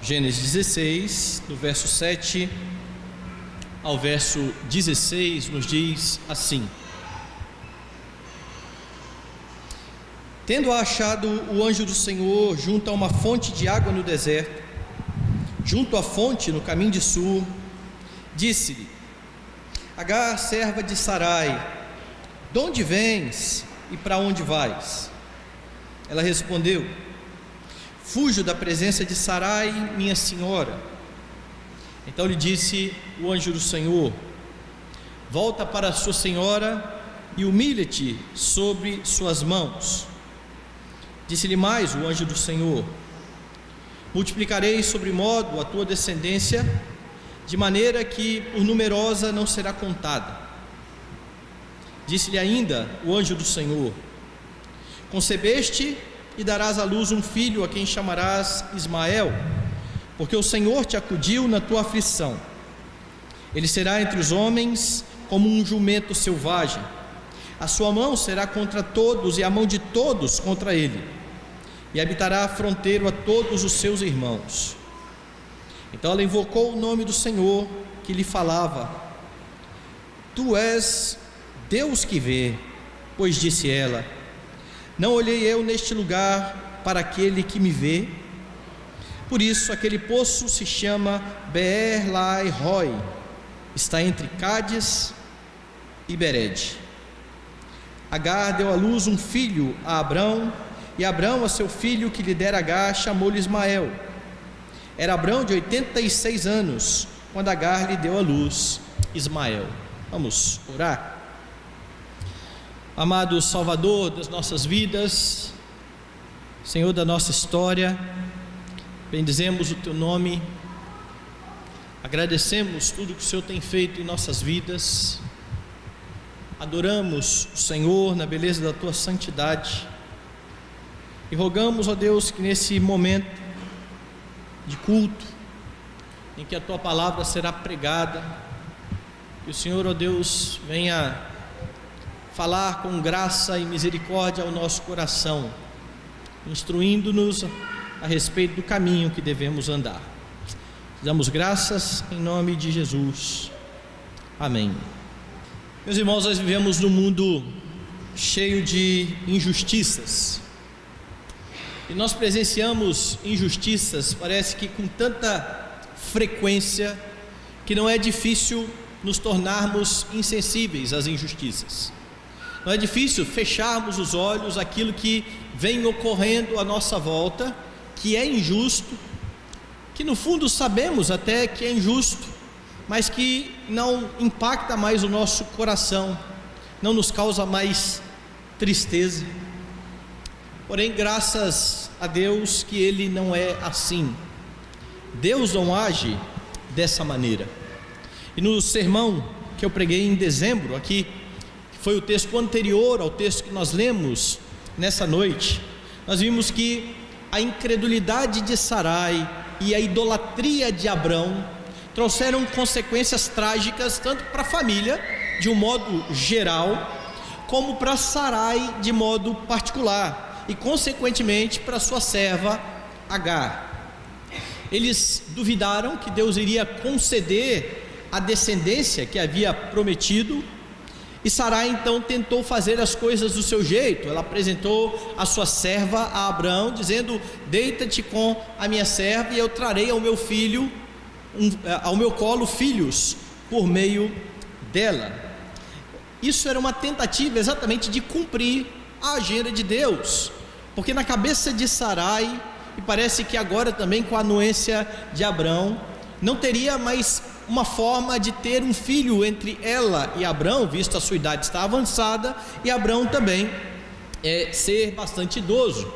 Gênesis 16, do verso 7 ao verso 16, nos diz assim: Tendo achado o anjo do Senhor junto a uma fonte de água no deserto, junto à fonte no caminho de Sur, disse-lhe: Agar, serva de Sarai, de onde vens e para onde vais? Ela respondeu: Fujo da presença de Sarai, minha senhora. Então lhe disse o anjo do Senhor: Volta para sua senhora e humilha-te sobre suas mãos. Disse-lhe mais o anjo do Senhor: Multiplicarei sobremodo a tua descendência, de maneira que por numerosa não será contada. Disse-lhe ainda o anjo do Senhor: Concebeste e darás à luz um filho, a quem chamarás Ismael, porque o Senhor te acudiu na tua aflição. Ele será entre os homens como um jumento selvagem. A sua mão será contra todos e a mão de todos contra ele, e habitará fronteiro a todos os seus irmãos. Então ela invocou o nome do Senhor que lhe falava: Tu és Deus que vê. Pois disse ela: Não olhei eu neste lugar para aquele que me vê. Por isso aquele poço se chama Beer-Lahai-Roi, está entre Cádiz e Bered. Agar deu à luz um filho a Abrão, e Abrão a seu filho que lhe dera Agar chamou-lhe Ismael. Era Abrão de 86 anos quando Agar lhe deu à luz Ismael. Vamos orar. Amado Salvador das nossas vidas, Senhor da nossa história, bendizemos o Teu nome, agradecemos tudo que o Senhor tem feito em nossas vidas, adoramos o Senhor na beleza da Tua santidade e rogamos, ó Deus, que nesse momento de culto, em que a Tua palavra será pregada, que o Senhor, ó Deus, venha falar com graça e misericórdia ao nosso coração, instruindo-nos a respeito do caminho que devemos andar. Damos graças em nome de Jesus. Amém. Meus irmãos, nós vivemos num mundo cheio de injustiças, e nós presenciamos injustiças, parece que com tanta frequência, que não é difícil nos tornarmos insensíveis às injustiças. Não é difícil fecharmos os olhos àquilo que vem ocorrendo à nossa volta, que é injusto, que no fundo sabemos até que é injusto, mas que não impacta mais o nosso coração, não nos causa mais tristeza. Porém, graças a Deus que Ele não é assim. Deus não age dessa maneira. E no sermão que eu preguei em dezembro aqui, foi o texto anterior ao texto que nós lemos nessa noite, nós vimos que a incredulidade de Sarai e a idolatria de Abrão trouxeram consequências trágicas tanto para a família de um modo geral, como para Sarai de modo particular, e consequentemente para sua serva Agar. Eles duvidaram que Deus iria conceder a descendência que havia prometido, e Sarai então tentou fazer as coisas do seu jeito. Ela apresentou a sua serva a Abrão, dizendo: Deita-te com a minha serva e eu trarei ao meu filho, ao meu colo, filhos por meio dela. Isso era uma tentativa exatamente de cumprir a agenda de Deus, porque na cabeça de Sarai, e parece que agora também com a anuência de Abrão, não teria mais uma forma de ter um filho entre ela e Abrão, visto a sua idade estar avançada, e Abrão também ser bastante idoso,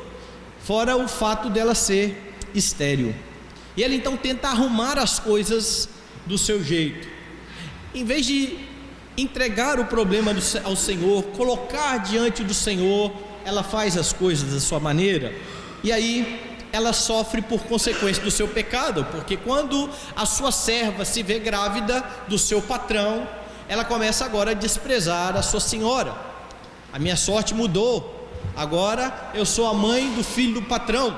fora o fato dela ser estéril. E ela então tenta arrumar as coisas do seu jeito, em vez de entregar o problema ao Senhor, colocar diante do Senhor, ela faz as coisas da sua maneira, e aí ela sofre por consequência do seu pecado, porque quando a sua serva se vê grávida do seu patrão, ela começa agora a desprezar a sua senhora. A minha sorte mudou, agora eu sou a mãe do filho do patrão.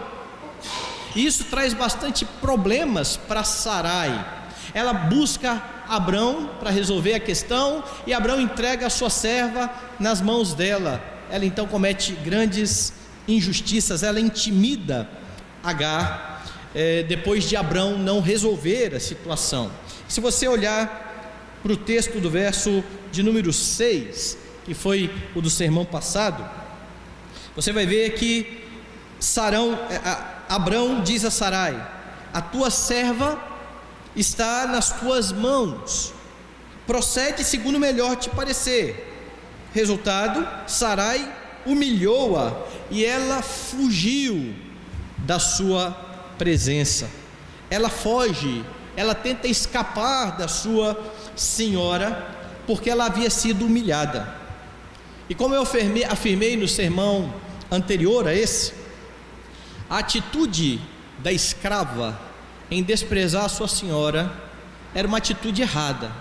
E isso traz bastante problemas para Sarai. Ela busca Abrão para resolver a questão, e Abrão entrega a sua serva nas mãos dela. Ela então comete grandes injustiças, ela intimida Agar, depois de Abrão não resolver a situação. Se você olhar para o texto do verso de número 6, que foi o do sermão passado, você vai ver que Abrão diz a Sarai: a tua serva está nas tuas mãos, procede segundo melhor te parecer. Resultado, Sarai humilhou-a e ela fugiu da sua presença. Ela foge, ela tenta escapar da sua senhora, porque ela havia sido humilhada. E como eu afirmei no sermão anterior a esse, a atitude da escrava em desprezar a sua senhora era uma atitude errada.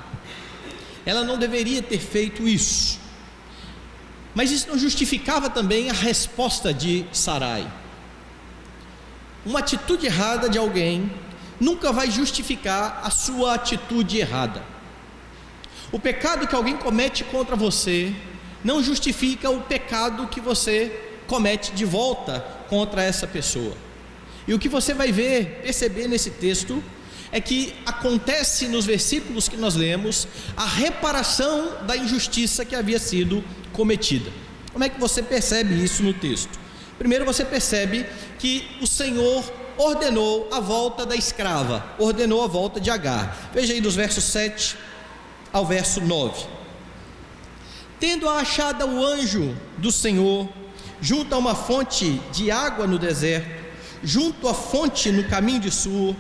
Ela não deveria ter feito isso, mas isso não justificava também a resposta de Sarai. Uma atitude errada de alguém nunca vai justificar a sua atitude errada. O pecado que alguém comete contra você não justifica o pecado que você comete de volta contra essa pessoa. E o que você vai perceber nesse texto é que acontece nos versículos que nós lemos a reparação da injustiça que havia sido cometida. Como é que você percebe isso no texto? Primeiro, você percebe que o Senhor ordenou a volta da escrava, ordenou a volta de Agar. Veja aí dos versos 7 ao verso 9. Tendo achado o anjo do Senhor junto a uma fonte de água no deserto, junto à fonte no caminho de Sur,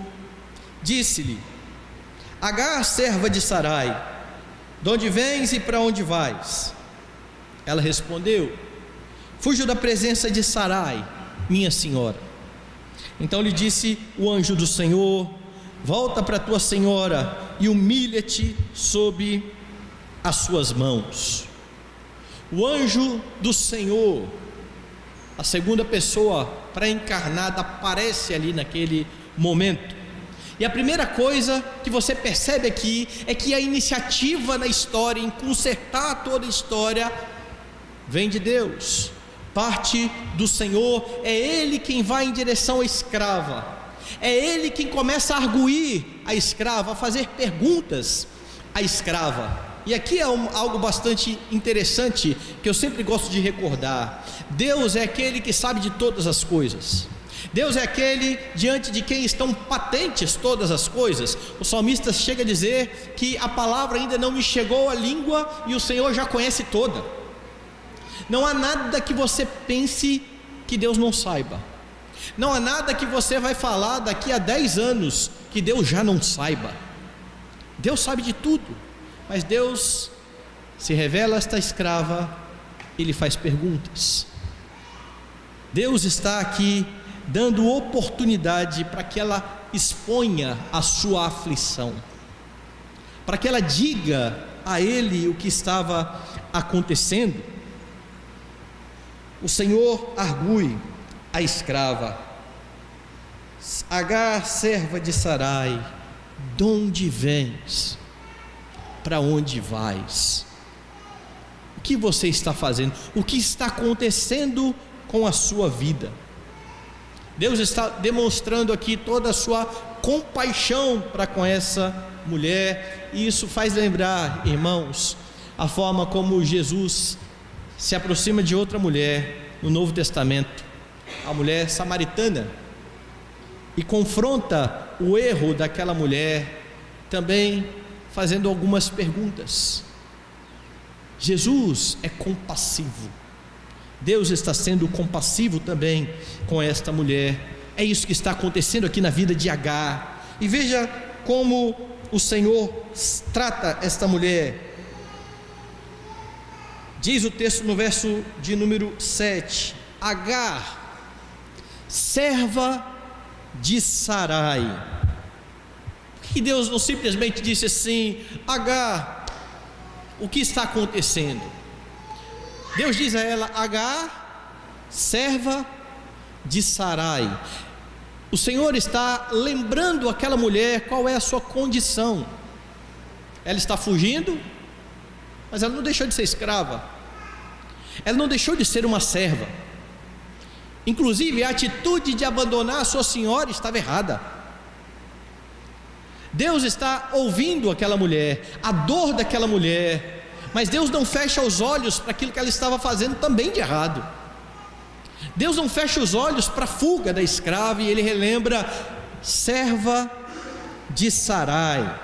disse-lhe: Agar, serva de Sarai, de onde vens e para onde vais? Ela respondeu: fujo da presença de Sarai, minha senhora. Então lhe disse o anjo do Senhor: volta para tua senhora e humilha-te sob as suas mãos. O anjo do Senhor, a segunda pessoa pré-encarnada, aparece ali naquele momento. E a primeira coisa que você percebe aqui é que a iniciativa na história, em consertar toda a história, vem de Deus, parte do Senhor. É Ele quem vai em direção à escrava, é Ele quem começa a arguir a escrava, a fazer perguntas à escrava. E aqui é algo bastante interessante que eu sempre gosto de recordar: Deus é aquele que sabe de todas as coisas. Deus é aquele diante de quem estão patentes todas as coisas. O salmista chega a dizer que a palavra ainda não me chegou à língua e o Senhor já conhece toda. Não há nada que você pense que Deus não saiba. Não há nada que você vai falar daqui a 10 anos que Deus já não saiba. Deus sabe de tudo. Mas Deus se revela a esta escrava e lhe faz perguntas. Deus está aqui dando oportunidade para que ela exponha a sua aflição, para que ela diga a ele o que estava acontecendo. O Senhor argue a escrava: Agar, serva de Sarai, de onde vens? Para onde vais? O que você está fazendo? O que está acontecendo com a sua vida? Deus está demonstrando aqui toda a sua compaixão para com essa mulher, e isso faz lembrar, irmãos, a forma como Jesus se aproxima de outra mulher no Novo Testamento, a mulher samaritana, e confronta o erro daquela mulher, também fazendo algumas perguntas. Jesus é compassivo. Deus está sendo compassivo também com esta mulher. É isso que está acontecendo aqui na vida de Agar. E veja como o Senhor trata esta mulher. Diz o texto no verso de número 7: Agar, serva de Sarai. Que Deus não simplesmente disse assim: Agar, o que está acontecendo? Deus diz a ela: Agar, serva de Sarai. O Senhor está lembrando aquela mulher qual é a sua condição. Ela está fugindo, mas ela não deixou de ser escrava, ela não deixou de ser uma serva. Inclusive, a atitude de abandonar a sua senhora estava errada. Deus está ouvindo aquela mulher, a dor daquela mulher, mas Deus não fecha os olhos para aquilo que ela estava fazendo também de errado. Deus não fecha os olhos para a fuga da escrava, e Ele relembra: serva de Sarai.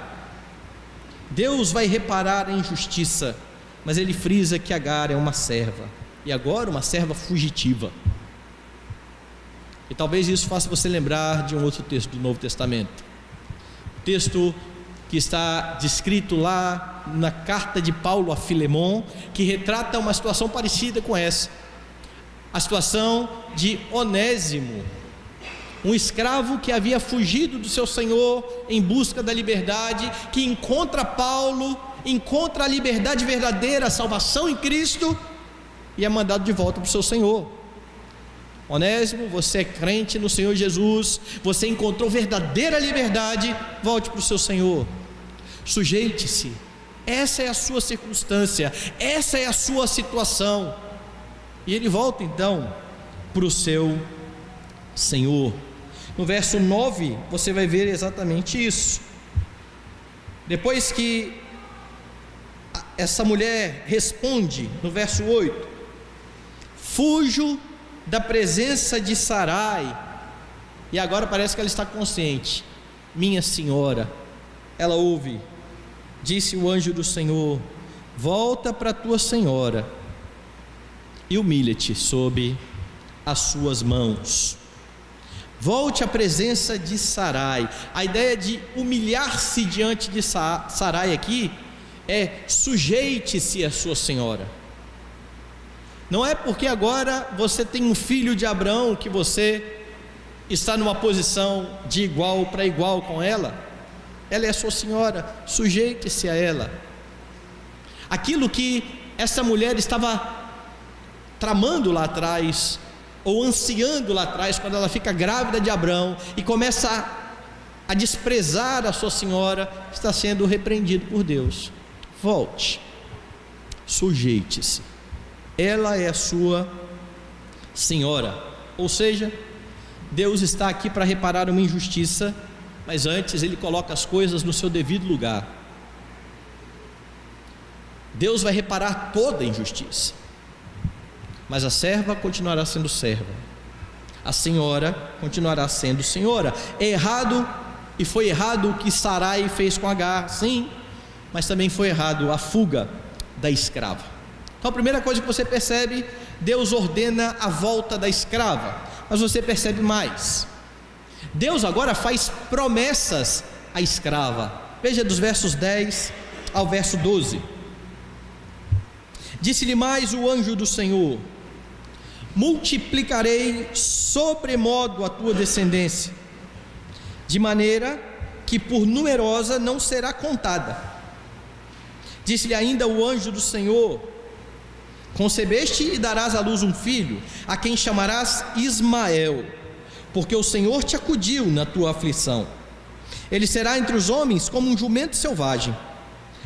Deus vai reparar a injustiça, mas Ele frisa que Agar é uma serva, e agora uma serva fugitiva. E talvez isso faça você lembrar de um outro texto do Novo Testamento, o texto que está descrito lá na carta de Paulo a Filemon, que retrata uma situação parecida com essa, a situação de Onésimo, um escravo que havia fugido do seu senhor em busca da liberdade, que encontra Paulo, encontra a liberdade verdadeira, a salvação em Cristo, e é mandado de volta para o seu senhor. Onésimo, você é crente no Senhor Jesus, você encontrou verdadeira liberdade, volte para o seu senhor, sujeite-se. Essa é a sua circunstância, essa é a sua situação. E ele volta então para o seu senhor. No verso 9 você vai ver exatamente isso. Depois que essa mulher responde, no verso 8: fujo da presença de Sarai. E agora parece que ela está consciente: minha senhora. Ela ouve: disse o anjo do Senhor, volta para tua senhora e humilha-te sob as suas mãos. Volte à presença de Sarai. A ideia de humilhar-se diante de Sarai aqui é: sujeite-se à sua senhora. Não é porque agora você tem um filho de Abraão que você está numa posição de igual para igual com ela. Ela é a sua senhora, sujeite-se a ela. Aquilo que essa mulher estava tramando lá atrás, ou ansiando lá atrás, quando ela fica grávida de Abraão e começa a desprezar a sua senhora, está sendo repreendido por Deus. Volte, sujeite-se, ela é a sua senhora. Ou seja, Deus está aqui para reparar uma injustiça, mas antes Ele coloca as coisas no seu devido lugar. Deus vai reparar toda a injustiça, mas a serva continuará sendo serva, a senhora continuará sendo senhora. É errado, e foi errado o que Sarai fez com Agar, sim, mas também foi errado a fuga da escrava. Então a primeira coisa que você percebe: Deus ordena a volta da escrava. Mas você percebe mais: Deus agora faz promessas à escrava. Veja dos versos 10 ao verso 12. Disse-lhe mais o anjo do Senhor: multiplicarei sobremodo a tua descendência, de maneira que por numerosa não será contada. Disse-lhe ainda o anjo do Senhor: concebeste e darás à luz um filho, a quem chamarás Ismael, porque o Senhor te acudiu na tua aflição. Ele será entre os homens como um jumento selvagem,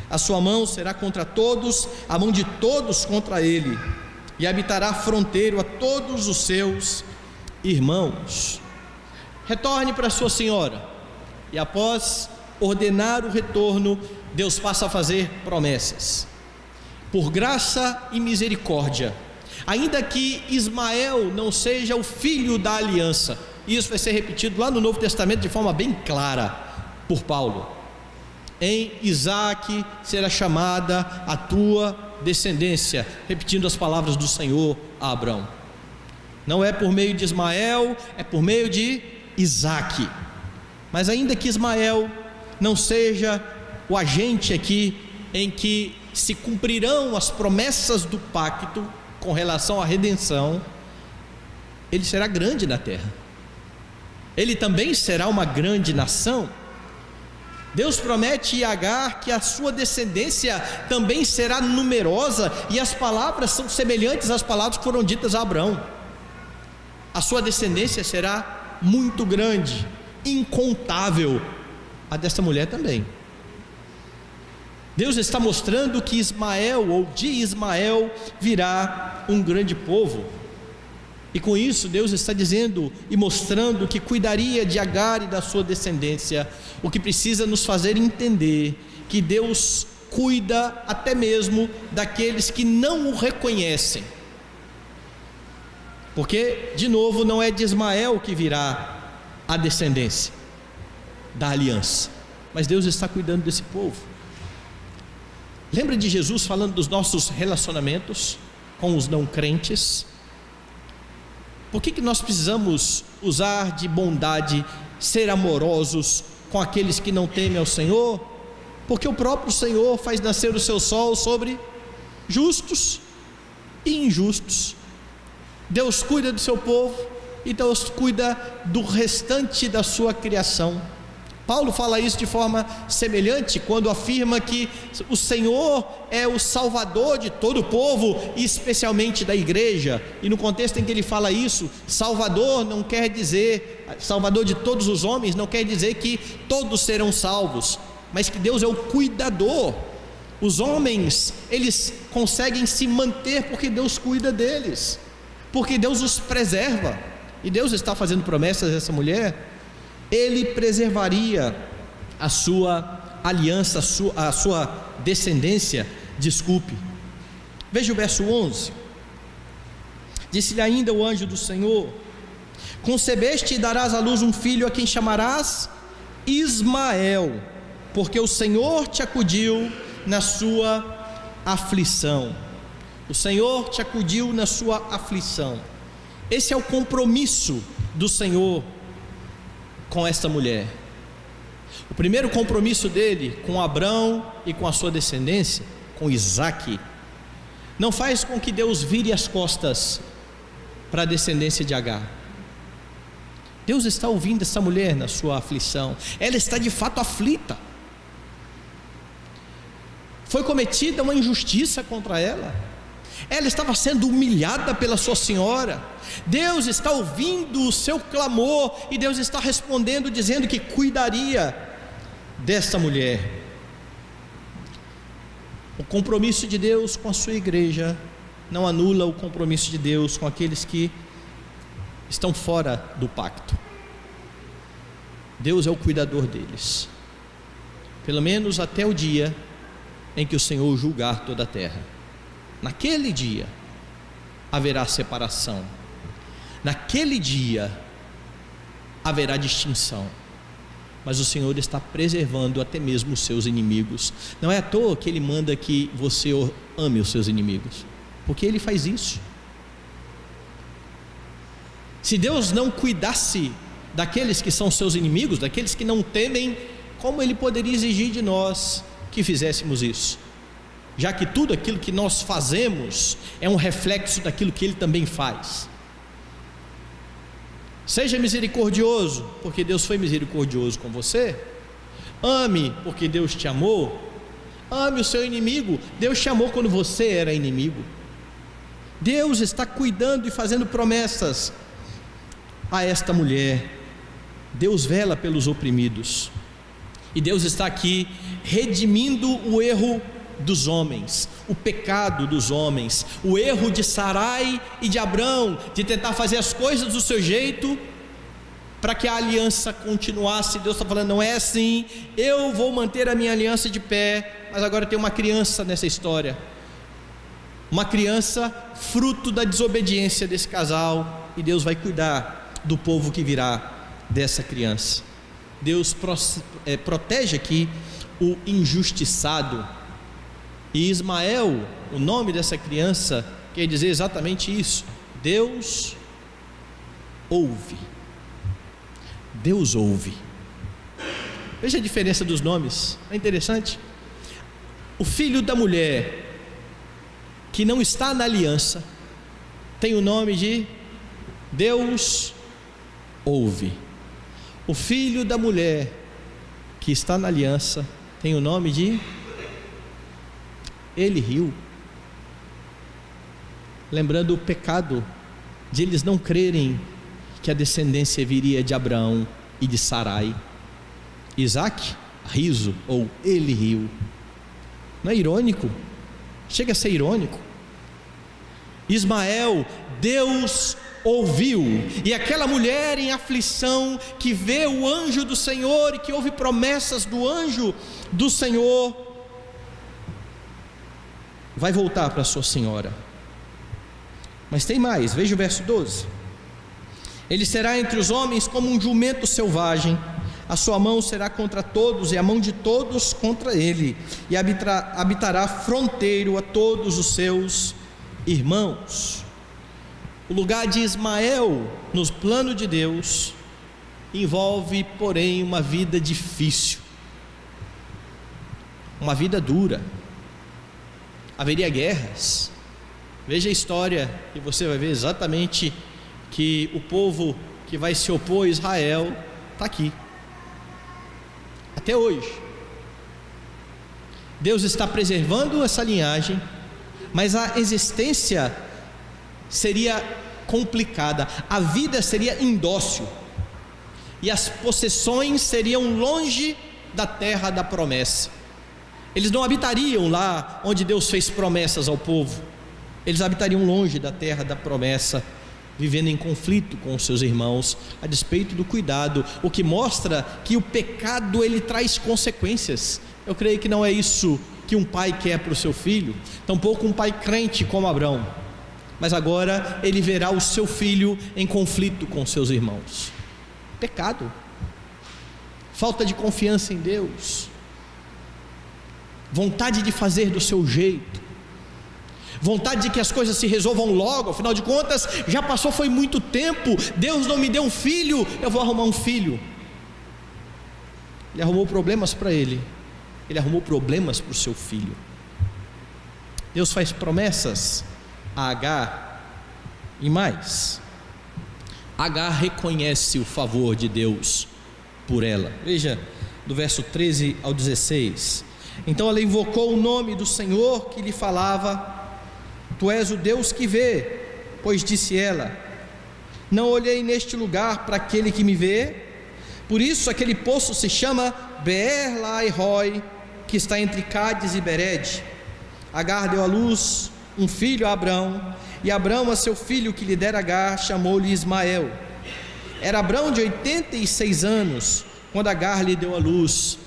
a sua mão será contra todos, a mão de todos contra ele, e habitará fronteiro a todos os seus irmãos. Retorne para sua senhora. E após ordenar o retorno, Deus passa a fazer promessas. Por graça e misericórdia, ainda que Ismael não seja o filho da aliança, isso vai ser repetido lá no Novo Testamento de forma bem clara por Paulo: em Isaque será chamada a tua descendência, repetindo as palavras do Senhor a Abraão. Não é por meio de Ismael, é por meio de Isaque. Mas ainda que Ismael não seja o agente aqui em que se cumprirão as promessas do pacto com relação à redenção, ele será grande na terra, ele também será uma grande nação. Deus promete a Agar que a sua descendência também será numerosa, e as palavras são semelhantes às palavras que foram ditas a Abraão: a sua descendência será muito grande, incontável. A desta mulher também. Deus está mostrando que Ismael, ou de Ismael, virá um grande povo. E com isso Deus está dizendo e mostrando que cuidaria de Agar e da sua descendência, o que precisa nos fazer entender que Deus cuida até mesmo daqueles que não o reconhecem. Porque, de novo, não é de Ismael que virá a descendência da aliança, mas Deus está cuidando desse povo. Lembra de Jesus falando dos nossos relacionamentos com os não crentes? Por que nós precisamos usar de bondade, ser amorosos com aqueles que não temem ao Senhor? Porque o próprio Senhor faz nascer o seu sol sobre justos e injustos. Deus cuida do seu povo e Deus cuida do restante da sua criação. Paulo fala isso de forma semelhante quando afirma que o Senhor é o Salvador de todo o povo, e especialmente da igreja. E no contexto em que ele fala isso, Salvador não quer dizer, Salvador de todos os homens, não quer dizer que todos serão salvos, mas que Deus é o cuidador. Os homens, eles conseguem se manter porque Deus cuida deles, porque Deus os preserva. E Deus está fazendo promessas a essa mulher. Ele preservaria a sua aliança, a sua descendência. Veja o verso 11. Disse-lhe ainda o anjo do Senhor: concebeste e darás à luz um filho, a quem chamarás Ismael, porque o Senhor te acudiu na sua aflição. O Senhor te acudiu na sua aflição. Esse é o compromisso do Senhor com esta mulher. O primeiro compromisso dele com Abrão e com a sua descendência, com Isaque, não faz com que Deus vire as costas para a descendência de Agar. Deus está ouvindo essa mulher na sua aflição. Ela está de fato aflita. Foi cometida uma injustiça contra ela. Ela estava sendo humilhada pela sua senhora. Deus está ouvindo o seu clamor e Deus está respondendo, dizendo que cuidaria desta mulher. O compromisso de Deus com a sua igreja não anula o compromisso de Deus com aqueles que estão fora do pacto. Deus é o cuidador deles, pelo menos até o dia em que o Senhor julgar toda a terra. Naquele dia haverá separação, naquele dia haverá distinção, mas o Senhor está preservando até mesmo os seus inimigos. Não é à toa que Ele manda que você ame os seus inimigos, porque Ele faz isso. Se Deus não cuidasse daqueles que são seus inimigos, daqueles que não temem, como Ele poderia exigir de nós que fizéssemos isso? Já que tudo aquilo que nós fazemos é um reflexo daquilo que Ele também faz. Seja misericordioso, porque Deus foi misericordioso com você. Ame, porque Deus te amou. Ame o seu inimigo. Deus te amou quando você era inimigo. Deus está cuidando e fazendo promessas a esta mulher. Deus vela pelos oprimidos. E Deus está aqui redimindo o erro dos homens, o pecado dos homens, o erro de Sarai e de Abrão, de tentar fazer as coisas do seu jeito, para que a aliança continuasse. Deus está falando: não é assim, eu vou manter a minha aliança de pé, mas agora tem uma criança nessa história, uma criança fruto da desobediência desse casal, e Deus vai cuidar do povo que virá dessa criança. Deus protege aqui o injustiçado. E Ismael, o nome dessa criança, quer dizer exatamente isso: Deus ouve. Deus ouve. Veja a diferença dos nomes, é interessante. O filho da mulher que não está na aliança tem o nome de Deus ouve. O filho da mulher que está na aliança tem o nome de Ele riu. Lembrando o pecado de eles não crerem que a descendência viria de Abraão e de Sarai. Isaac, riso, ou ele riu. Não é irônico? Chega a ser irônico. Ismael, Deus ouviu, e aquela mulher em aflição, que vê o anjo do Senhor e que ouve promessas do anjo do Senhor, vai voltar para sua senhora. Mas tem mais, veja o verso 12: ele será entre os homens como um jumento selvagem, a sua mão será contra todos e a mão de todos contra ele, e habitará fronteiro a todos os seus irmãos. O lugar de Ismael no plano de Deus envolve, porém, uma vida difícil, uma vida dura. Haveria guerras. Veja a história e você vai ver exatamente que o povo que vai se opor a Israel está aqui até hoje. Deus está preservando essa linhagem, mas a existência seria complicada, a vida seria indócil, e as possessões seriam longe da terra da promessa. Eles não habitariam lá onde Deus fez promessas ao povo, eles habitariam longe da terra da promessa, vivendo em conflito com os seus irmãos, a despeito do cuidado, o que mostra que o pecado ele traz consequências. Eu creio que não é isso que um pai quer para o seu filho, tampouco um pai crente como Abraão, mas agora ele verá o seu filho em conflito com seus irmãos. Pecado, falta de confiança em Deus, vontade de fazer do seu jeito, vontade de que as coisas se resolvam logo, afinal de contas já passou, foi muito tempo, Deus não me deu um filho, eu vou arrumar um filho. Ele arrumou problemas para ele arrumou problemas para o seu filho. Deus faz promessas a Agar, e mais, Agar reconhece o favor de Deus por ela. Veja do verso 13 ao 16: então ela invocou o nome do Senhor que lhe falava: tu és o Deus que vê. Pois disse ela: não olhei neste lugar para aquele que me vê. Por isso aquele poço se chama Beer-lahai-roi, que está entre Cádiz e Bered. Agar deu à luz um filho a Abrão, e Abrão a seu filho que lhe dera Agar chamou-lhe Ismael. Era Abrão de 86 anos quando Agar lhe deu à luz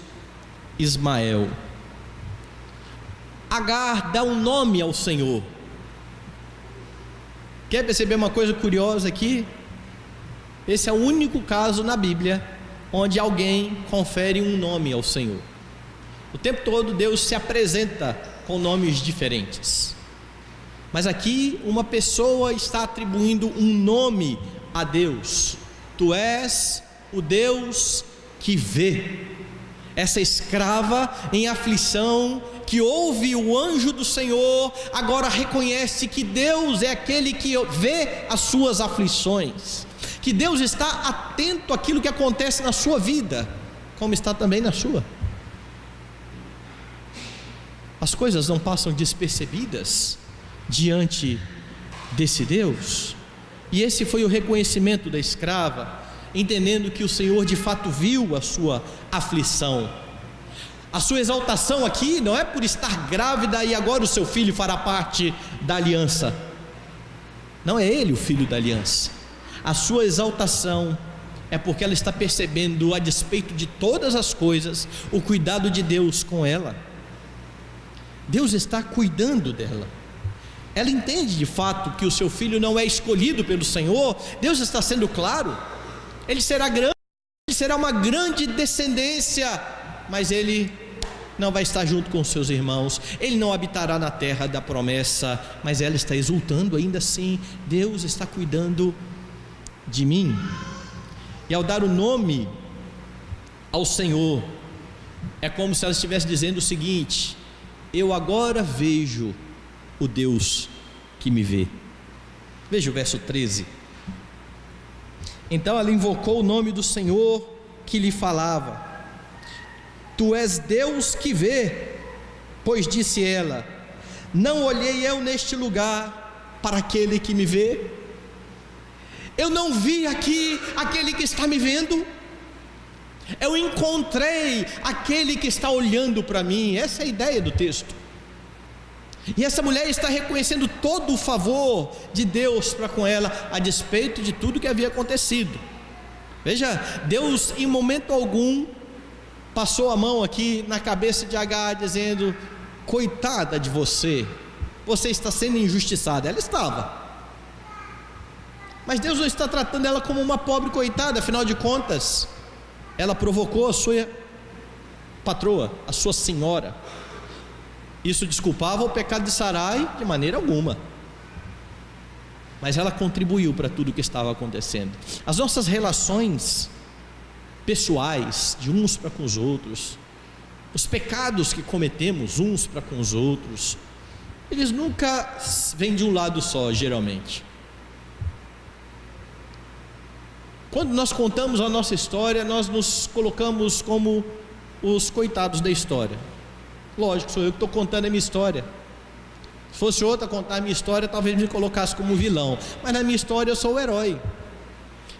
Ismael. Agar dá um nome ao Senhor. Quer perceber uma coisa curiosa aqui? Esse é o único caso na Bíblia onde alguém confere um nome ao Senhor. O tempo todo Deus se apresenta com nomes diferentes, mas aqui uma pessoa está atribuindo um nome a Deus: tu és o Deus que vê. Essa escrava em aflição, que ouve o anjo do Senhor, agora reconhece que Deus é aquele que vê as suas aflições, que Deus está atento àquilo que acontece na sua vida, como está também na sua. As coisas não passam despercebidas diante desse Deus, e esse foi o reconhecimento da escrava, entendendo que o Senhor de fato viu a sua aflição. A sua exaltação aqui não é por estar grávida e agora o seu filho fará parte da aliança. Não é ele o filho da aliança. A sua exaltação é porque ela está percebendo, a despeito de todas as coisas, o cuidado de Deus com ela. Deus está cuidando dela. Ela entende de fato que o seu filho não é escolhido pelo Senhor. Deus está sendo claro: ele será grande, ele será uma grande descendência, mas ele não vai estar junto com seus irmãos, ele não habitará na terra da promessa. Mas ela está exultando ainda assim: Deus está cuidando de mim. E ao dar o nome ao Senhor, é como se ela estivesse dizendo o seguinte: eu agora vejo o Deus que me vê. Veja o verso 13: então ela invocou o nome do Senhor que lhe falava: tu és Deus que vê. Pois disse ela: não olhei eu neste lugar para aquele que me vê. Eu não vi aqui aquele que está me vendo, eu encontrei aquele que está olhando para mim. Essa é a ideia do texto. E essa mulher está reconhecendo todo o favor de Deus para com ela, a despeito de tudo que havia acontecido. Veja, Deus em momento algum passou a mão aqui na cabeça de Agar, dizendo: coitada de você, você está sendo injustiçada. Ela estava, mas Deus não está tratando ela como uma pobre coitada. Afinal de contas, ela provocou a sua patroa, a sua senhora. Isso desculpava o pecado de Sarai de maneira alguma, mas ela contribuiu para tudo o que estava acontecendo. As nossas relações pessoais, de uns para com os outros, os pecados que cometemos uns para com os outros, eles nunca vêm de um lado só, geralmente. Quando nós contamos a nossa história, nós nos colocamos como os coitados da história. Lógico, sou eu que estou contando a minha história. Se fosse outra contar a minha história, talvez me colocasse como vilão, mas na minha história eu sou o herói.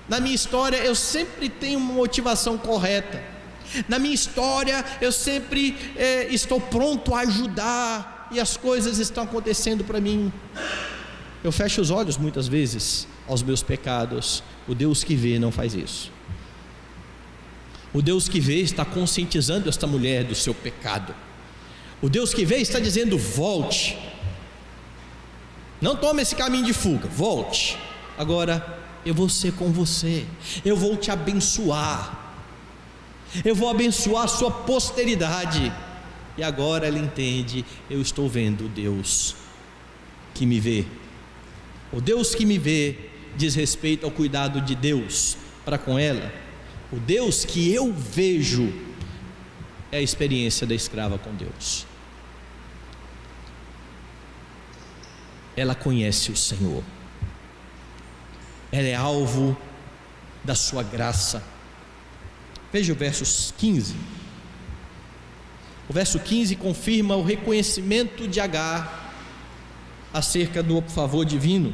Na minha história eu sempre tenho uma motivação correta. Na minha história eu sempre estou pronto a ajudar, e as coisas estão acontecendo para mim. Eu fecho os olhos muitas vezes aos meus pecados. O Deus que vê não faz isso. O Deus que vê está conscientizando esta mulher do seu pecado. O Deus que vê está dizendo: volte, não tome esse caminho de fuga, volte. Agora eu vou ser com você, eu vou te abençoar, eu vou abençoar a sua posteridade. E agora ela entende: eu estou vendo o Deus que me vê. O Deus que me vê diz respeito ao cuidado de Deus para com ela. O Deus que eu vejo é a experiência da escrava com Deus. Ela conhece o Senhor, ela é alvo da sua graça. Veja o verso 15. O verso 15 confirma o reconhecimento de Agar acerca do favor divino.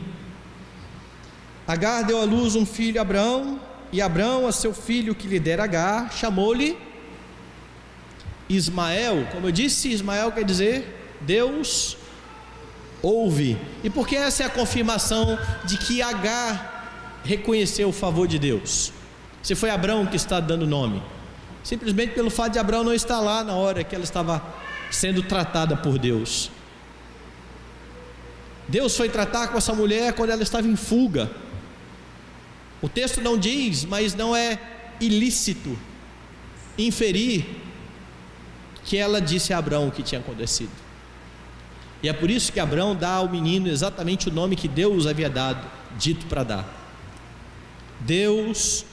Agar deu à luz um filho a Abrão, e Abrão a seu filho que lhe dera Agar chamou-lhe Ismael. Como eu disse, Ismael quer dizer Deus ouve. E porque essa é a confirmação de que Agar reconheceu o favor de Deus. Se foi Abrão que está dando nome, simplesmente pelo fato de Abrão não estar lá na hora que ela estava sendo tratada por Deus. Deus foi tratar com essa mulher quando ela estava em fuga. O texto não diz, mas não é ilícito inferir que ela disse a Abrão o que tinha acontecido. E é por isso que Abrão dá ao menino exatamente o nome que Deus havia dito para dar. Deus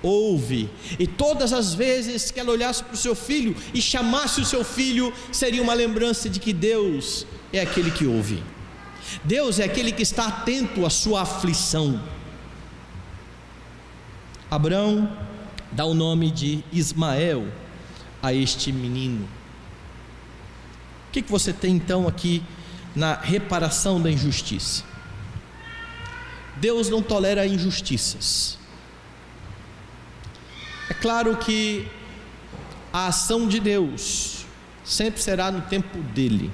ouve. E todas as vezes que ela olhasse para o seu filho e chamasse o seu filho, seria uma lembrança de que Deus é aquele que ouve. Deus é aquele que está atento à sua aflição. Abrão dá o nome de Ismael a este menino. O que você tem então aqui na reparação da injustiça? Deus não tolera injustiças. É claro que a ação de Deus sempre será no tempo dele.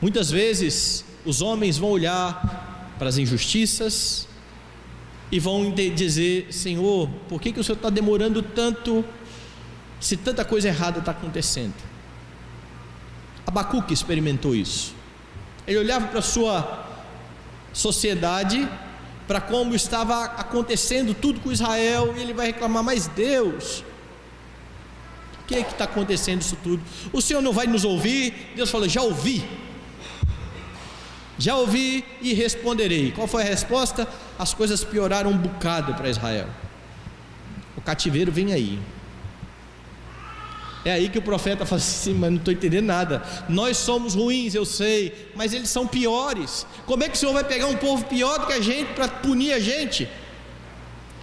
Muitas vezes os homens vão olhar para as injustiças e vão dizer: Senhor, por que o Senhor está demorando tanto, se tanta coisa errada está acontecendo? Abacuque experimentou isso. Ele olhava para a sua sociedade, para como estava acontecendo tudo com Israel, e ele vai reclamar: mas Deus, o que está acontecendo isso tudo? O Senhor não vai nos ouvir? Deus falou: já ouvi e responderei. Qual foi a resposta? As coisas pioraram um bocado para Israel. O cativeiro vem aí. É aí que o profeta fala assim: mas não estou entendendo nada. Nós somos ruins, eu sei, mas eles são piores. Como é que o Senhor vai pegar um povo pior do que a gente para punir a gente?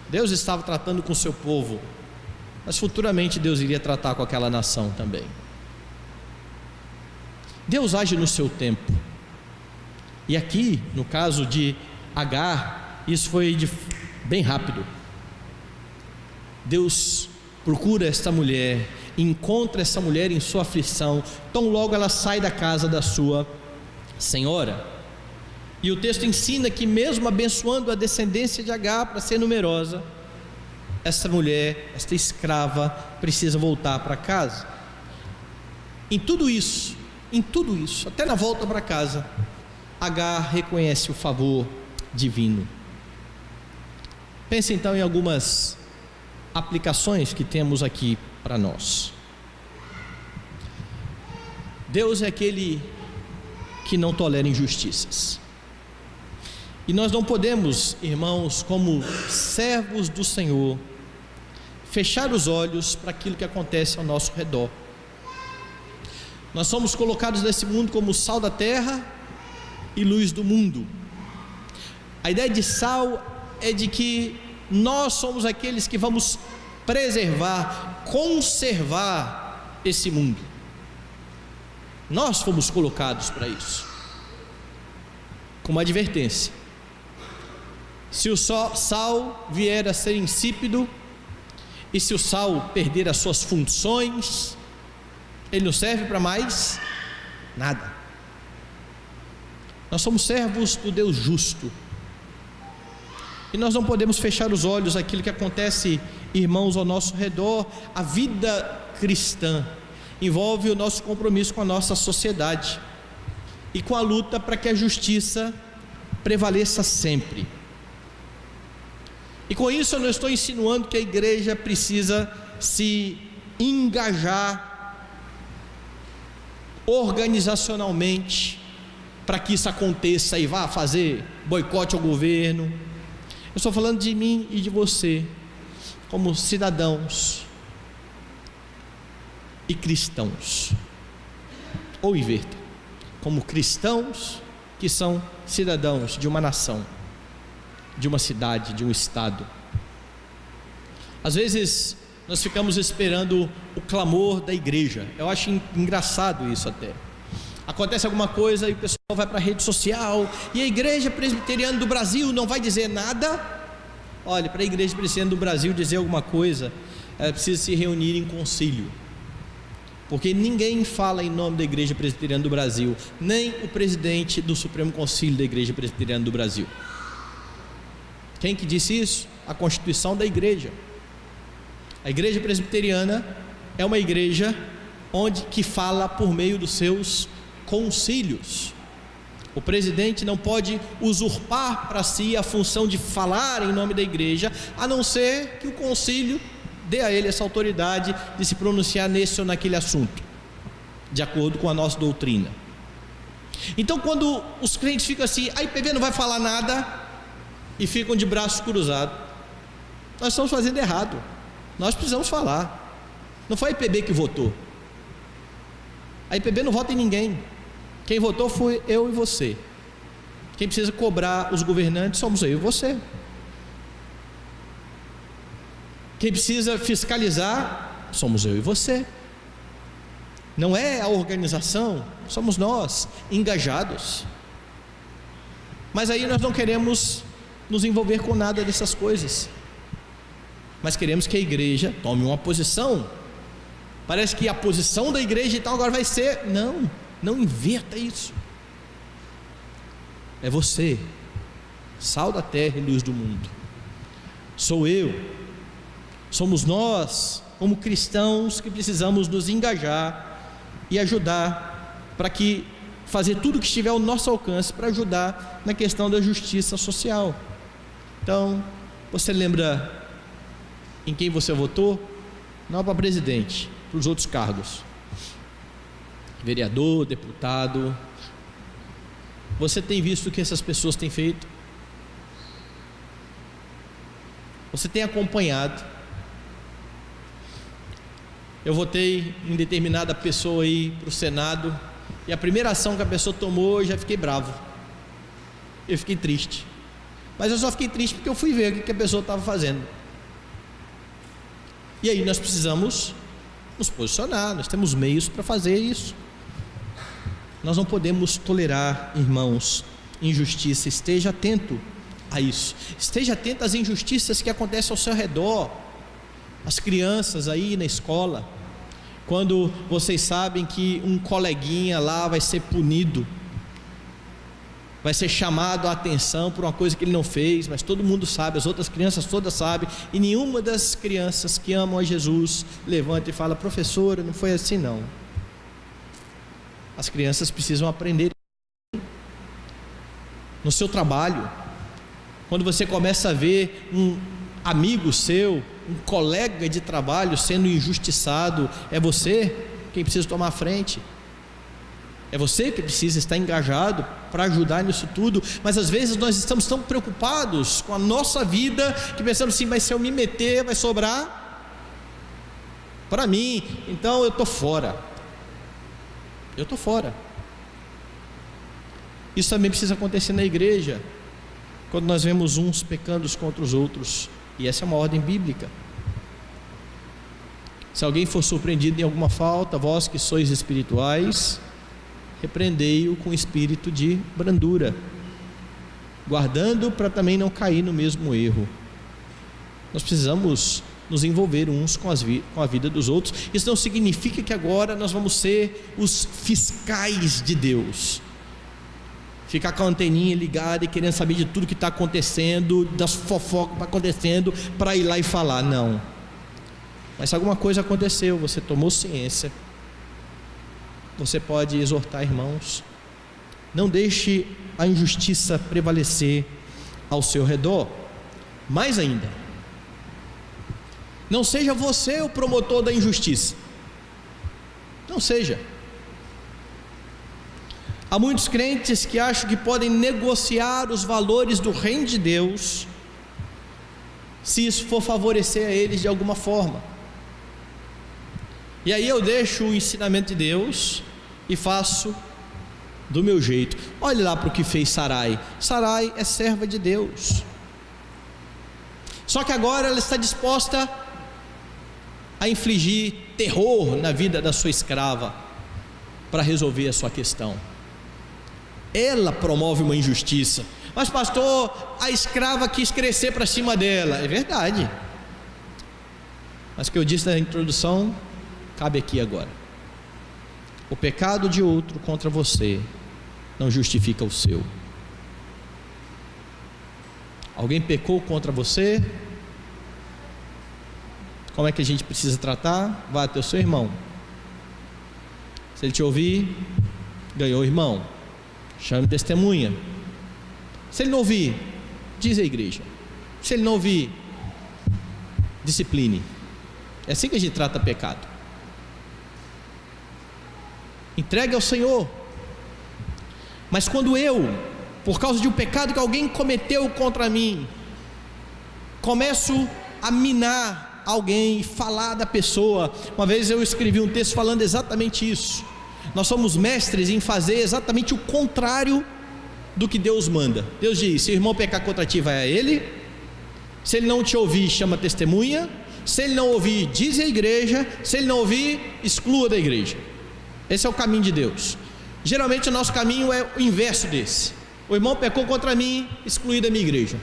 Deus estava tratando com o seu povo, mas futuramente Deus iria tratar com aquela nação também. Deus age no seu tempo. E aqui, no caso de Agar, isso foi bem rápido. Deus procura esta mulher, encontra essa mulher em sua aflição, tão logo ela sai da casa da sua senhora. E o texto ensina que mesmo abençoando a descendência de Agar para ser numerosa, essa mulher, esta escrava, precisa voltar para casa. Em tudo isso, até na volta para casa, Agar reconhece o favor divino. Pense então em algumas aplicações que temos aqui para nós. Deus é aquele que não tolera injustiças. E nós não podemos, irmãos, como servos do Senhor, fechar os olhos para aquilo que acontece ao nosso redor. Nós somos colocados nesse mundo como sal da terra e luz do mundo. A ideia de sal é de que nós somos aqueles que vamos preservar, conservar esse mundo. Nós fomos colocados para isso, com uma advertência: se o sal vier a ser insípido, e se o sal perder as suas funções, ele não serve para mais nada. Nós somos servos do Deus justo, e nós não podemos fechar os olhos àquilo que acontece, irmãos, ao nosso redor. A vida cristã envolve o nosso compromisso com a nossa sociedade e com a luta para que a justiça prevaleça sempre. E com isso eu não estou insinuando que a igreja precisa se engajar organizacionalmente para que isso aconteça e vá fazer boicote ao governo. Eu estou falando de mim e de você, como cidadãos e cristãos, ou inverta, como cristãos que são cidadãos de uma nação, de uma cidade, de um estado. Às vezes nós ficamos esperando o clamor da igreja. Eu acho engraçado isso até. Acontece alguma coisa e o pessoal vai para a rede social, e a Igreja Presbiteriana do Brasil não vai dizer nada. Olha, para a Igreja Presbiteriana do Brasil dizer alguma coisa, ela precisa se reunir em concílio, porque ninguém fala em nome da Igreja Presbiteriana do Brasil, nem o presidente do Supremo Concílio da Igreja Presbiteriana do Brasil. Quem que disse isso? A Constituição da Igreja. A Igreja Presbiteriana é uma igreja que fala por meio dos seus concílios. O presidente não pode usurpar para si a função de falar em nome da igreja, a não ser que o concílio dê a ele essa autoridade de se pronunciar nesse ou naquele assunto, de acordo com a nossa doutrina. Então, quando os crentes ficam assim, a IPB não vai falar nada, e ficam de braços cruzados, nós estamos fazendo errado. Nós precisamos falar. Não foi a IPB que votou. A IPB não vota em ninguém. Quem votou foi eu e você. Quem precisa cobrar os governantes somos eu e você. Quem precisa fiscalizar somos eu e você. Não é a organização, somos nós, engajados. Mas aí nós não queremos nos envolver com nada dessas coisas, mas queremos que a igreja tome uma posição. Parece que a posição da igreja e tal agora vai ser, não inverta isso. É você, sal da terra e luz do mundo. Sou eu, somos nós como cristãos que precisamos nos engajar e ajudar para que fazer tudo o que estiver ao nosso alcance para ajudar na questão da justiça social. Então, você lembra em quem você votou? Não para presidente, para os outros cargos, vereador, deputado. Você tem visto o que essas pessoas têm feito? Você tem acompanhado? Eu votei em determinada pessoa aí para o Senado, e a primeira ação que a pessoa tomou, eu já fiquei bravo, eu fiquei triste. Mas eu só fiquei triste porque eu fui ver o que a pessoa estava fazendo. E aí nós precisamos nos posicionar, nós temos meios para fazer isso. Nós não podemos tolerar, irmãos, injustiça. Esteja atento a isso. Esteja atento às injustiças que acontecem ao seu redor. As crianças aí na escola, quando vocês sabem que um coleguinha lá vai ser punido, vai ser chamado a atenção por uma coisa que ele não fez, mas todo mundo sabe, as outras crianças todas sabem, e nenhuma das crianças que amam a Jesus levanta e fala: professora, não foi assim não. As crianças precisam aprender. No seu trabalho, quando você começa a ver um amigo seu, um colega de trabalho sendo injustiçado, é você quem precisa tomar a frente. É você que precisa estar engajado para ajudar nisso tudo. Mas às vezes nós estamos tão preocupados com a nossa vida que pensamos assim: mas se eu me meter, vai sobrar para mim, então eu estou fora. Eu estou fora. Isso também precisa acontecer na igreja, quando nós vemos uns pecando contra os outros, e essa é uma ordem bíblica. Se alguém for surpreendido em alguma falta, vós que sois espirituais, repreendei-o com espírito de brandura, guardando para também não cair no mesmo erro. Nós precisamos nos envolver uns com a vida dos outros. Isso não significa que agora nós vamos ser os fiscais de Deus, ficar com a anteninha ligada e querendo saber de tudo que está acontecendo, das fofocas que está acontecendo, para ir lá e falar. Não. Mas se alguma coisa aconteceu, você tomou ciência, você pode exortar irmãos. Não deixe a injustiça prevalecer ao seu redor. Mais ainda, não seja você o promotor da injustiça. Não seja. Há muitos crentes que acham que podem negociar os valores do reino de Deus, se isso for favorecer a eles de alguma forma. E aí eu deixo o ensinamento de Deus e faço do meu jeito. Olhe lá para o que fez Sarai. Sarai é serva de Deus, só que agora ela está disposta a infligir terror na vida da sua escrava para resolver a sua questão. Ela promove uma injustiça. Mas pastor, a escrava quis crescer para cima dela. É verdade, mas o que eu disse na introdução cabe aqui agora. O pecado de outro contra você não justifica o seu. Alguém pecou contra você, como é que a gente precisa tratar? Vá até o seu irmão. Se ele te ouvir, ganhou o irmão, chame testemunha. Se ele não ouvir, diz à igreja. Se ele não ouvir, discipline. É assim que a gente trata pecado. Entregue ao Senhor. Mas quando eu, por causa de um pecado que alguém cometeu contra mim, começo a minar alguém, falar da pessoa. Uma vez eu escrevi um texto falando exatamente isso. Nós somos mestres em fazer exatamente o contrário do que Deus manda. Deus diz: se o irmão pecar contra ti, vai a ele. Se ele não te ouvir, chama testemunha. Se ele não ouvir, diz à igreja. Se ele não ouvir, exclua da igreja. Esse é o caminho de Deus. Geralmente o nosso caminho é o inverso desse. O irmão pecou contra mim, excluí da minha igreja.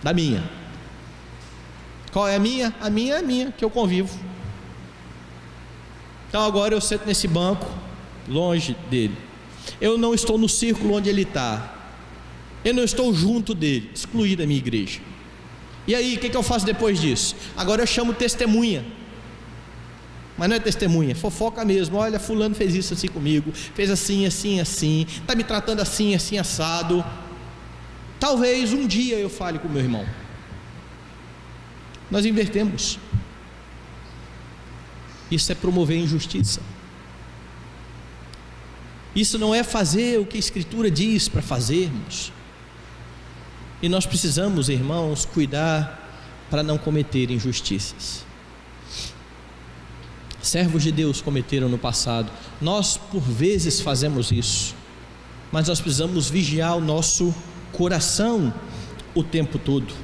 Da minha. Qual é a minha? A minha é a minha, que eu convivo. Então agora eu sento nesse banco, longe dele. Eu não estou no círculo onde ele está. Eu não estou junto dele, excluí da minha igreja. E aí, o que eu faço depois disso? Agora eu chamo testemunha. Mas não é testemunha, fofoca mesmo. Olha, fulano fez isso assim comigo, fez assim, assim, assim, está me tratando assim, assim, assado. Talvez um dia eu fale com o meu irmão. Nós invertemos. Isso é promover injustiça. Isso não é fazer o que a Escritura diz para fazermos. E nós precisamos, irmãos, cuidar para não cometer injustiças. Servos de Deus cometeram no passado. Nós por vezes fazemos isso, mas nós precisamos vigiar o nosso coração o tempo todo.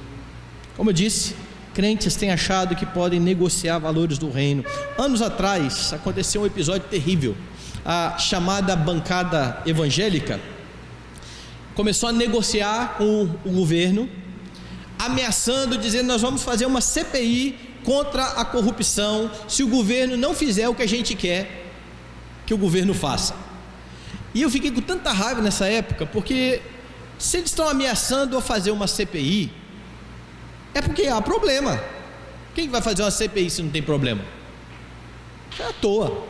Como eu disse, crentes têm achado que podem negociar valores do reino. Anos atrás aconteceu um episódio terrível. A chamada bancada evangélica começou a negociar com o governo, ameaçando, dizendo: nós vamos fazer uma CPI contra a corrupção se o governo não fizer o que a gente quer que o governo faça. E eu fiquei com tanta raiva nessa época, porque se eles estão ameaçando a fazer uma CPI, é porque há problema. Quem vai fazer uma CPI se não tem problema? É à toa.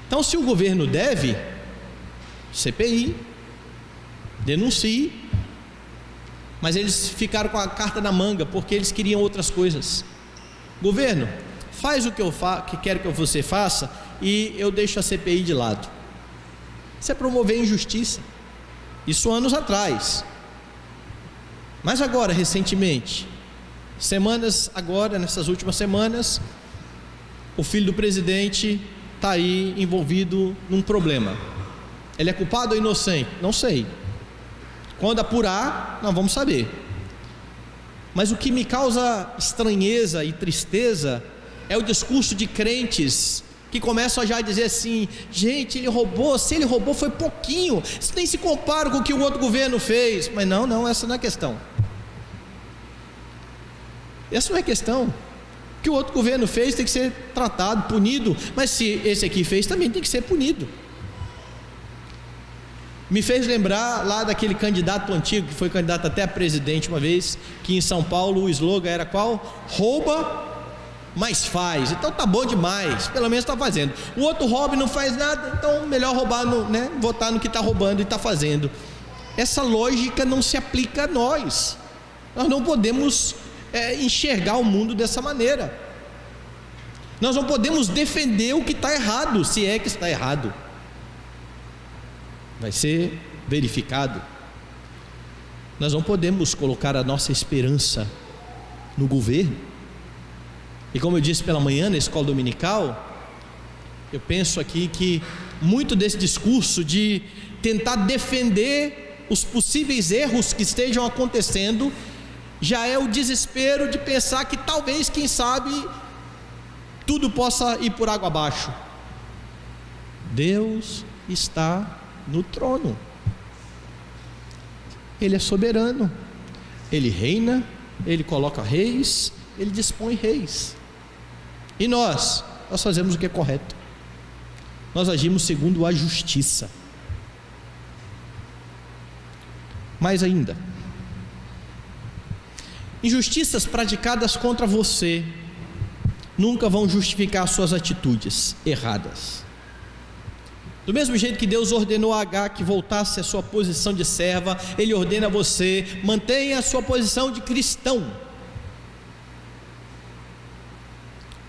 Então, se o governo deve, CPI, denuncie. Mas eles ficaram com a carta na manga, porque eles queriam outras coisas. Governo, faz o que que quero que você faça, e eu deixo a CPI de lado. Isso é promover injustiça. Isso anos atrás. Mas agora, recentemente, nessas últimas semanas, o filho do presidente está aí envolvido num problema. Ele é culpado ou inocente? Não sei. Quando apurar, nós vamos saber. Mas o que me causa estranheza e tristeza é o discurso de crentes que começam a já dizer assim: gente, ele roubou, se ele roubou foi pouquinho, isso nem se compara com o que o outro governo fez. Mas não, essa não é a questão. Essa não é a questão. O que o outro governo fez tem que ser tratado, punido, mas se esse aqui fez, também tem que ser punido. Me fez lembrar lá daquele candidato antigo, que foi candidato até a presidente uma vez, que em São Paulo o slogan era qual? Rouba, mas faz. Então tá bom demais, pelo menos está fazendo. O outro rouba e não faz nada, então melhor roubar, votar no que está roubando e está fazendo. Essa lógica não se aplica a nós. Nós não podemos enxergar o mundo dessa maneira. Nós não podemos defender o que está errado, se é que está errado. Vai ser verificado. Nós não podemos colocar a nossa esperança no governo. E como eu disse pela manhã na escola dominical, eu penso aqui que muito desse discurso de tentar defender os possíveis erros que estejam acontecendo já é o desespero de pensar que talvez, quem sabe, tudo possa ir por água abaixo. Deus está no trono. Ele é soberano. Ele reina, ele coloca reis, ele dispõe reis. E nós fazemos o que é correto. Nós agimos segundo a justiça. Mais ainda, injustiças praticadas contra você nunca vão justificar suas atitudes erradas. Do mesmo jeito que Deus ordenou a Agar que voltasse à sua posição de serva, Ele ordena a você: mantenha a sua posição de cristão.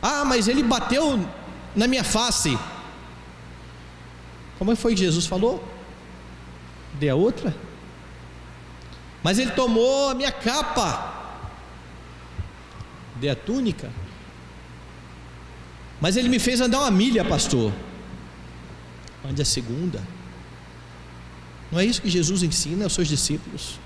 Ah, mas ele bateu na minha face. Como foi que Jesus falou? Dê a outra. Mas ele tomou a minha capa. Dê a túnica. Mas ele me fez andar uma milha, pastor. Ande a segunda. Não é isso que Jesus ensina aos seus discípulos?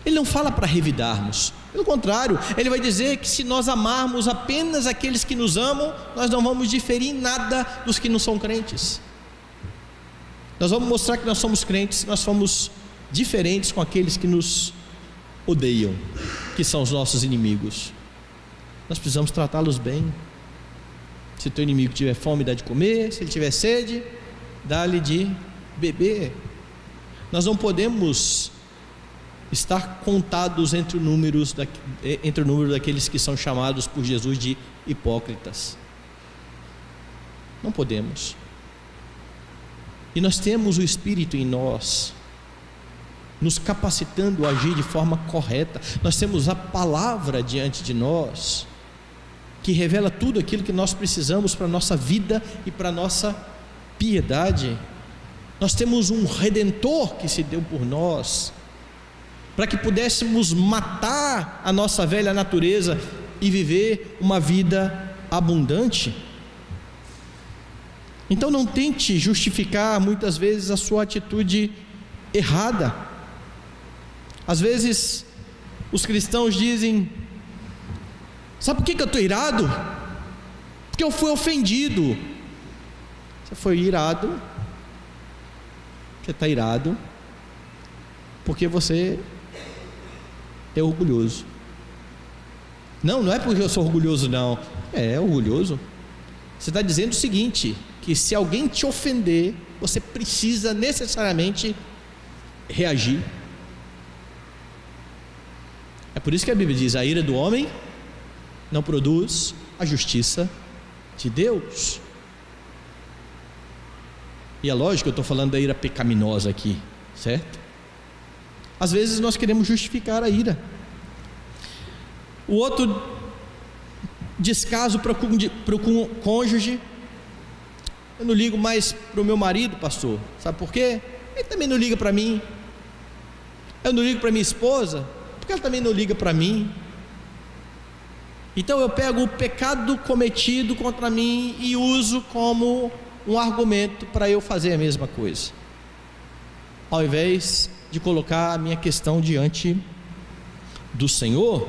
Ele não fala para revidarmos, pelo contrário, ele vai dizer que se nós amarmos apenas aqueles que nos amam, nós não vamos diferir em nada dos que não são crentes. Nós vamos mostrar que nós somos crentes, nós somos diferentes com aqueles que nos odeiam, que são os nossos inimigos. Nós precisamos tratá-los bem. Se teu inimigo tiver fome, dá de comer. Se ele tiver sede, dá-lhe de beber. Nós não podemos estar contados entre o número daqueles que são chamados por Jesus de hipócritas. Não podemos. E nós temos o Espírito em nós, nos capacitando a agir de forma correta. Nós temos a palavra diante de nós, que revela tudo aquilo que nós precisamos para a nossa vida e para a nossa piedade. Nós temos um Redentor que se deu por nós, para que pudéssemos matar a nossa velha natureza e viver uma vida abundante. Então não tente justificar muitas vezes a sua atitude errada. Às vezes os cristãos dizem: sabe por que eu estou irado? Porque eu fui ofendido. Você foi irado Você está irado porque você é orgulhoso. Não é porque eu sou orgulhoso, não. É orgulhoso. Você está dizendo o seguinte, que se alguém te ofender, você precisa necessariamente reagir. É por isso que a Bíblia diz: a ira do homem não produz a justiça de Deus. E é lógico que eu estou falando da ira pecaminosa aqui, certo? Às vezes nós queremos justificar a ira. O outro descaso para o cônjuge: eu não ligo mais para o meu marido, pastor. Sabe por quê? Ele também não liga para mim. Eu não ligo para minha esposa, porque ela também não liga para mim. Então eu pego o pecado cometido contra mim e uso como um argumento para eu fazer a mesma coisa, ao invés de colocar a minha questão diante do Senhor.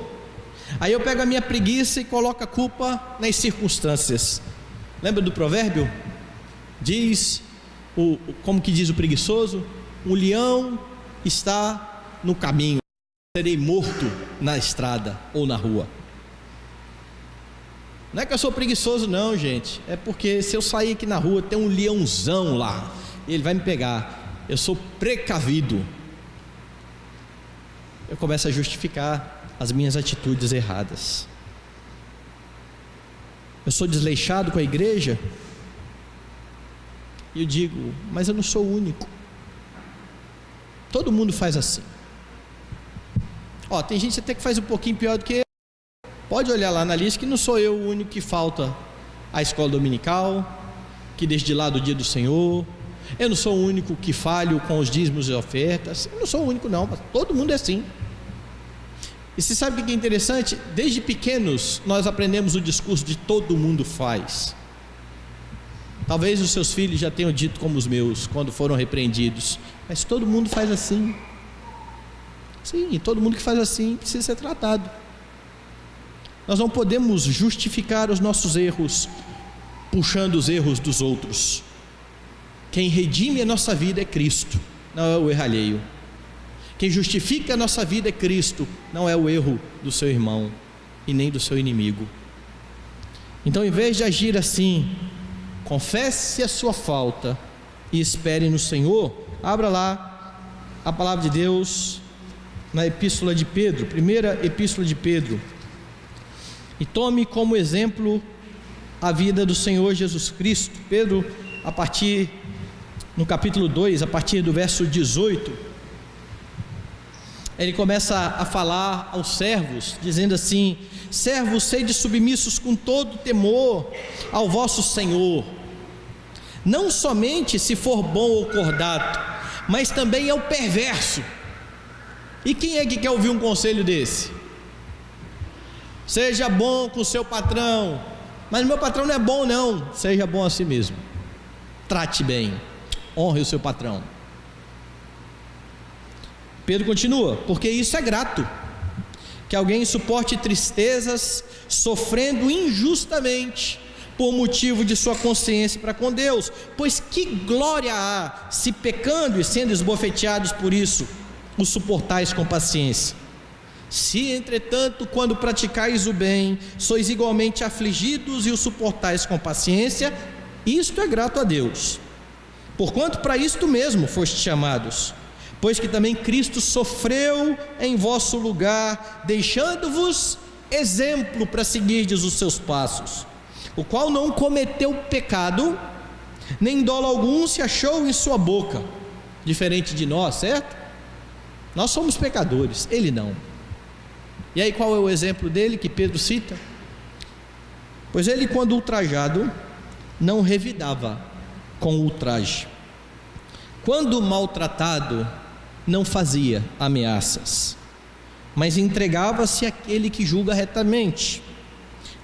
Aí eu pego a minha preguiça e coloco a culpa nas circunstâncias. Lembra do provérbio? Diz, como que diz o preguiçoso? O leão está no caminho, serei morto na estrada ou na rua. Não é que eu sou preguiçoso não, gente. É porque se eu sair aqui na rua, tem um leãozão lá, e ele vai me pegar. Eu sou precavido. Eu começo a justificar as minhas atitudes erradas. Eu sou desleixado com a igreja, e eu digo: mas eu não sou o único. Todo mundo faz assim. Tem gente até que faz um pouquinho pior do que eu. Pode olhar lá na lista que não sou eu o único que falta a escola dominical, que deixa de lado o dia do Senhor. Eu não sou o único que falho com os dízimos e ofertas. Eu não sou o único não, todo mundo é assim. E você sabe o que é interessante? Desde pequenos nós aprendemos o discurso de todo mundo faz. Talvez os seus filhos já tenham dito como os meus, quando foram repreendidos: mas todo mundo faz assim. Sim, todo mundo que faz assim precisa ser tratado. Nós não podemos justificar os nossos erros puxando os erros dos outros. Quem redime a nossa vida é Cristo, não é o erro alheio. Quem justifica a nossa vida é Cristo, não é o erro do seu irmão e nem do seu inimigo. Então, em vez de agir assim, confesse a sua falta e espere no Senhor. Abra lá a palavra de Deus na epístola de Pedro, primeira epístola de Pedro, e tome como exemplo a vida do Senhor Jesus Cristo. Pedro, no capítulo 2, a partir do verso 18, ele começa a falar aos servos, dizendo assim: servos, sede submissos com todo temor ao vosso Senhor, não somente se for bom ou cordato, mas também ao perverso. E quem é que quer ouvir um conselho desse? Seja bom com o seu patrão. Mas meu patrão não é bom não. Seja bom a si mesmo. Trate bem, honre o seu patrão. Pedro continua: porque isso é grato, que alguém suporte tristezas, sofrendo injustamente, por motivo de sua consciência para com Deus. Pois que glória há, se pecando e sendo esbofeteados por isso, o suportais com paciência. Se, entretanto, quando praticais o bem, sois igualmente afligidos e o suportais com paciência, isto é grato a Deus. Porquanto para isto mesmo fostes chamados, pois que também Cristo sofreu em vosso lugar, deixando-vos exemplo para seguirdes os seus passos, o qual não cometeu pecado, nem dolo algum se achou em sua boca. Diferente de nós, certo? Nós somos pecadores, ele não. E aí qual é o exemplo dele que Pedro cita? Pois ele, quando ultrajado, não revidava com ultraje. Quando maltratado, não fazia ameaças, mas entregava-se àquele que julga retamente,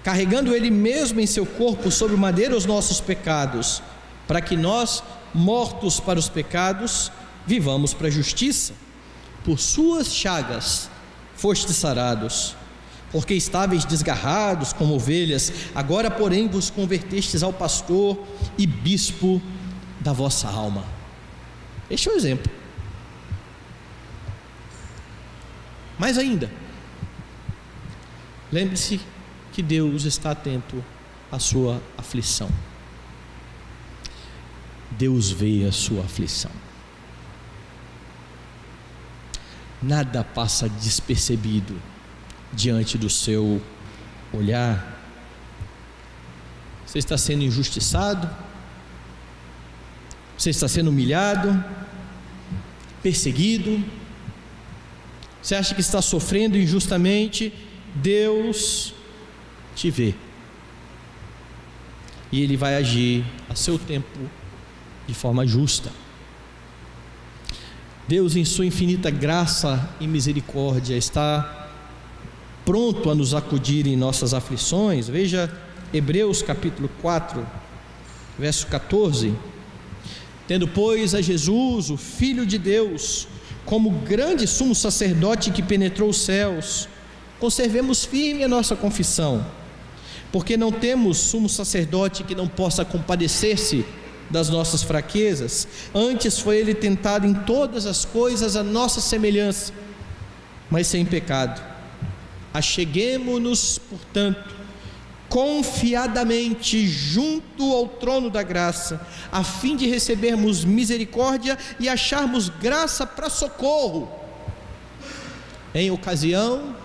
carregando ele mesmo em seu corpo sobre o madeiro os nossos pecados, para que nós, mortos para os pecados, vivamos para a justiça. Por suas chagas fostes sarados, porque estáveis desgarrados como ovelhas, agora porém vos convertestes ao pastor e bispo da vossa alma. Este é o exemplo. Mais ainda, lembre-se que Deus está atento à sua aflição. Deus vê a sua aflição. Nada passa despercebido diante do seu olhar. Você está sendo injustiçado, você está sendo humilhado, perseguido, você acha que está sofrendo injustamente. Deus te vê, e Ele vai agir a seu tempo de forma justa. Deus, em sua infinita graça e misericórdia, está pronto a nos acudir em nossas aflições. Veja Hebreus capítulo 4, verso 14: tendo, pois, a Jesus, o Filho de Deus, como grande sumo sacerdote que penetrou os céus, conservemos firme a nossa confissão, porque não temos sumo sacerdote que não possa compadecer-se das nossas fraquezas. Antes foi ele tentado em todas as coisas à nossa semelhança, mas sem pecado. Acheguemo-nos, portanto, confiadamente junto ao trono da graça, a fim de recebermos misericórdia e acharmos graça para socorro em ocasião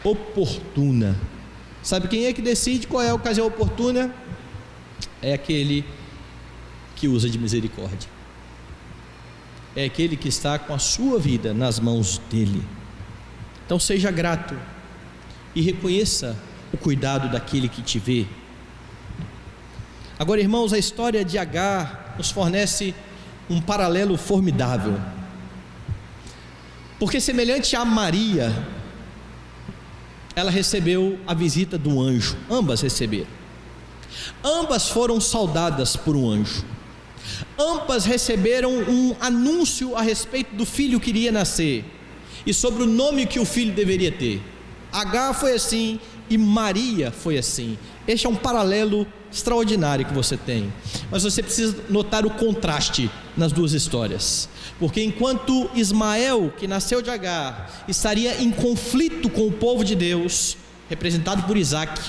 oportuna. Sabe quem é que decide qual é a ocasião oportuna? É aquele que usa de misericórdia, é aquele que está com a sua vida nas mãos dele. Então seja grato e reconheça o cuidado daquele que te vê. Agora, irmãos, a história de Agar nos fornece um paralelo formidável, porque semelhante a Maria, ela recebeu a visita do anjo. Ambas receberam, ambas foram saudadas por um anjo, ambas receberam um anúncio a respeito do filho que iria nascer e sobre o nome que o filho deveria ter. Agar foi assim e Maria foi assim. Este é um paralelo extraordinário que você tem, mas você precisa notar o contraste nas duas histórias, porque enquanto Ismael, que nasceu de Agar, estaria em conflito com o povo de Deus, representado por Isaac,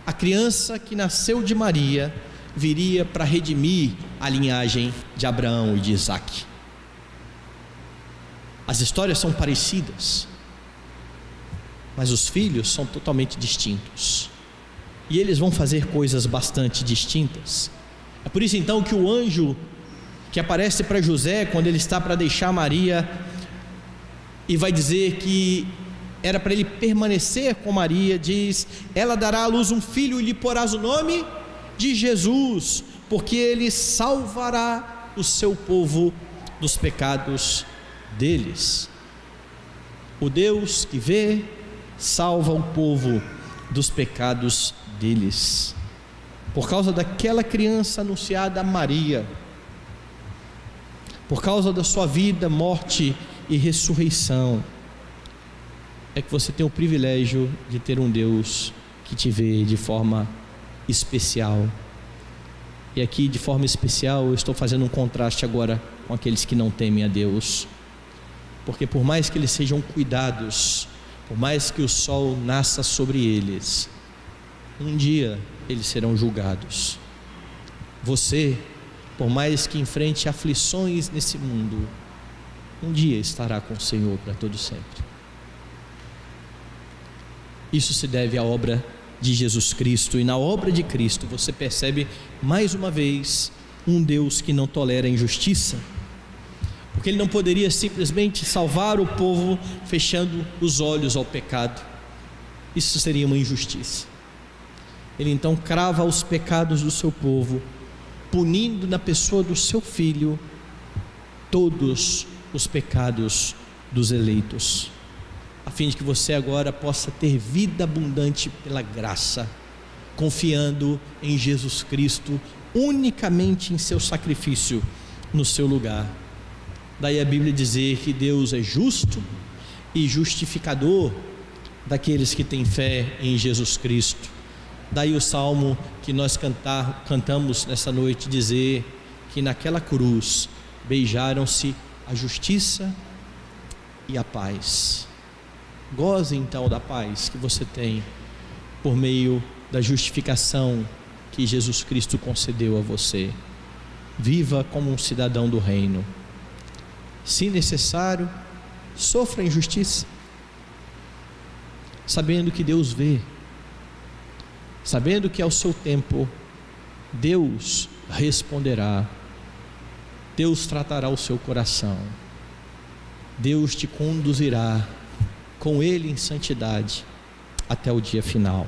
a criança que nasceu de Maria viria para redimir a linhagem de Abraão e de Isaac. As histórias são parecidas, mas os filhos são totalmente distintos, e eles vão fazer coisas bastante distintas. É por isso então que o anjo que aparece para José quando ele está para deixar Maria e vai dizer que era para ele permanecer com Maria, diz: ela dará à luz um filho e lhe porás o nome de Jesus, porque ele salvará o seu povo dos pecados deles. O Deus que vê salva o povo dos pecados deles. Por causa daquela criança anunciada a Maria, por causa da sua vida, morte e ressurreição, é que você tem o privilégio de ter um Deus que te vê de forma especial. E aqui, de forma especial, eu estou fazendo um contraste agora com aqueles que não temem a Deus, porque por mais que eles sejam cuidados, por mais que o sol nasça sobre eles, um dia eles serão julgados. Você, por mais que enfrente aflições nesse mundo, um dia estará com o Senhor para todo sempre. Isso se deve à obra de Jesus Cristo, e na obra de Cristo você percebe mais uma vez um Deus que não tolera a injustiça, porque Ele não poderia simplesmente salvar o povo fechando os olhos ao pecado. Isso seria uma injustiça. Ele então crava os pecados do seu povo, punindo na pessoa do seu Filho todos os pecados dos eleitos, a fim de que você agora possa ter vida abundante pela graça, confiando em Jesus Cristo, unicamente em seu sacrifício no seu lugar. Daí a Bíblia dizer que Deus é justo e justificador daqueles que têm fé em Jesus Cristo. Daí o salmo que nós cantamos nessa noite dizer: que naquela cruz beijaram-se a justiça e a paz. Goze então da paz que você tem por meio da justificação que Jesus Cristo concedeu a você. Viva como um cidadão do reino. Se necessário, sofra injustiça, sabendo que Deus vê, sabendo que ao seu tempo Deus responderá, Deus tratará o seu coração, Deus te conduzirá com Ele em santidade até o dia final.